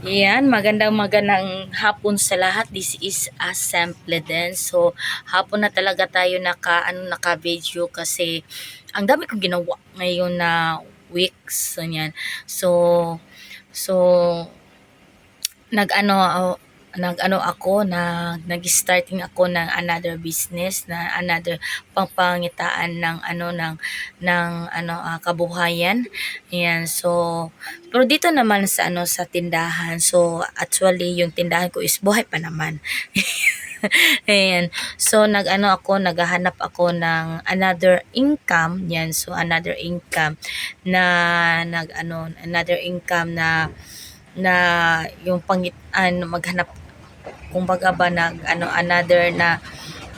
Yan, magandang hapon sa lahat. This is a Simple din. So, hapon na talaga tayo naka-video kasi ang dami kong ginawa ngayon na weeks. So, yan. So, nag-ano nag-ano ako nag-starting ako ng another business na another pangpangitaan ng kabuhayan. Ayan, so pero dito naman sa tindahan. So actually yung tindahan ko is buhay pa naman. Ayan. So naghahanap ako ng another income. Yan. So another income another income na yung maghanap kumbaga ba another na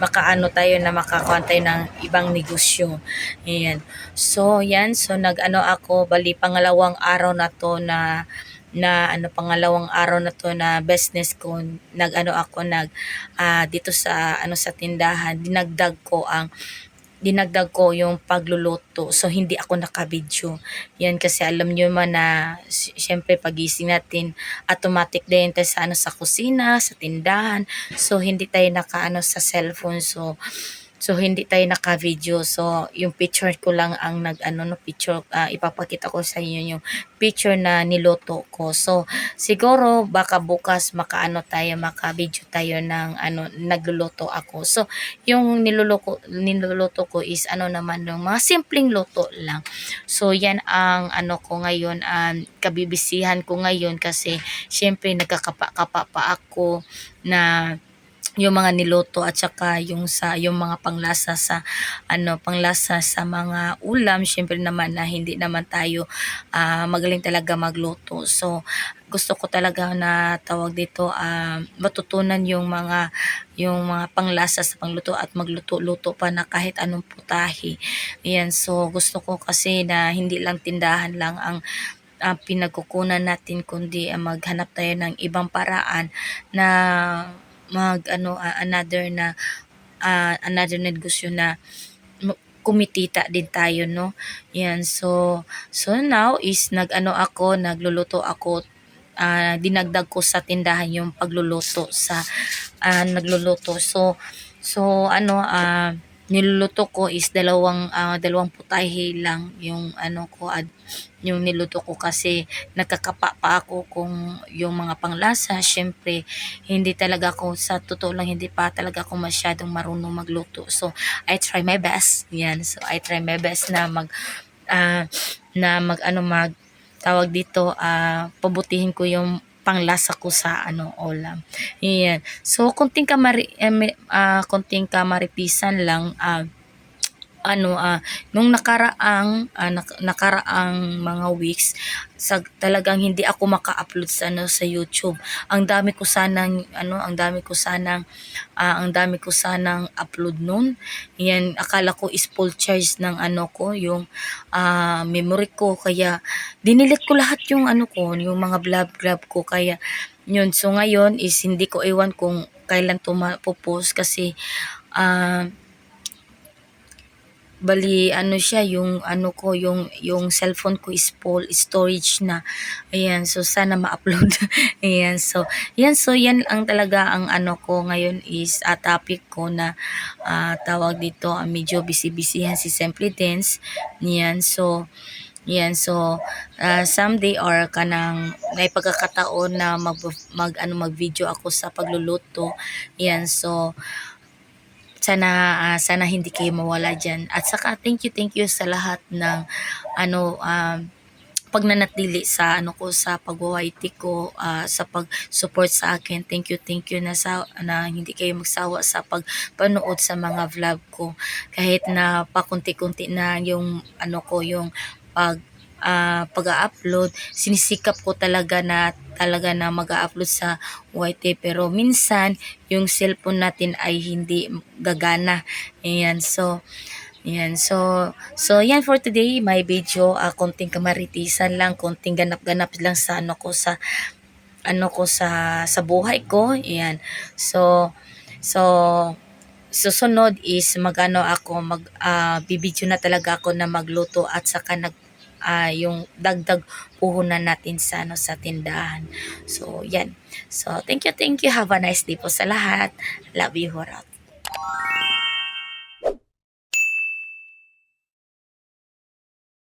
makakuha tayo ng ibang negosyo. Ayan. So yan, so ako bali pangalawang araw na to pangalawang araw na to na business ko. Dito sa tindahan dinagdag ko yung pagluluto. So, hindi ako nakabidyo. Yan kasi alam nyo man na syempre pagising natin, automatic din tayo sa kusina, sa tindahan. So, hindi tayo sa cellphone. So hindi tayo naka-video. So yung picture ko lang ang picture, ipapakita ko sa inyo yung picture na niluto ko. So siguro baka bukas maka-video tayo ng nagluluto ako. So yung niluluto ko is naman yung mga simpleng luto lang. So yan ang ko ngayon, kabibisihan ko ngayon kasi syempre nagkakapa-kapa pa ako na yung mga niluto at saka yung mga panglasa sa mga ulam. Syempre naman na hindi naman tayo magaling talaga magluto. So gusto ko talaga na tawag dito matutunan yung mga panglasa sa pangluto at magluto-luto pa na kahit anong putahe. Ayan, so gusto ko kasi na hindi lang tindahan lang ang pinagkukunan natin, kundi maghanap tayo ng ibang paraan na another negosyo na kumitita din tayo, no? Yan, so now is nagluluto ako, dinagdag ko sa tindahan yung pagluluto nagluluto. So niluluto ko is dalawang putahe lang yung yung niluto ko kasi nagkakapa pa ako kung yung mga panglasa. Syempre hindi talaga ako, sa totoo lang, hindi pa talaga ako masyadong marunong magluto. So I try my best. Yan. So I try my best na mag tawag dito, pabutihin ko yung panglasa ko sa ulam. Yan. So konting kamaripisan lang, nung nakaraang mga weeks, talagang hindi ako maka-upload sa YouTube. Ang dami ko sanang upload noon. Yan, akala ko is full charge ng yung memory ko, kaya dinilit ko lahat yung yung mga vlog ko, kaya yun. So ngayon is hindi ko ewan kung kailan to mapopost kasi bali siya, yung yung cellphone ko is full storage na. Ayan, so sana ma-upload. Ayan, so yan ang talaga ang ko ngayon is topic ko na tawag dito, medyo busy-busyhan si Simply Dance. Yan, so someday or kanang may pagkakataon na mag-video ako sa pagluluto. Yan, so sana hindi kayo mawala diyan. At saka thank you sa lahat ng pagnanatili sa ko, sa pag-YT ko, sa pag-support sa akin. Thank you na hindi kayo magsawa sa pagpanood sa mga vlog ko, kahit na pakunti-kunti na yung yung pag-upload. Sinisikap ko talaga na mag-upload sa YT, pero minsan yung cellphone natin ay hindi gagana. Ayan, so yan for today, my video. Konting kamaritisan lang, konting ganap-ganap lang sa sa buhay ko. Ayan, so susunod is bibidyo na talaga ako na magluto at saka yung dagdag puhunan natin sa ano sa tindahan. So yan. So thank you, thank you. Have a nice day po sa lahat. Love you, Horot.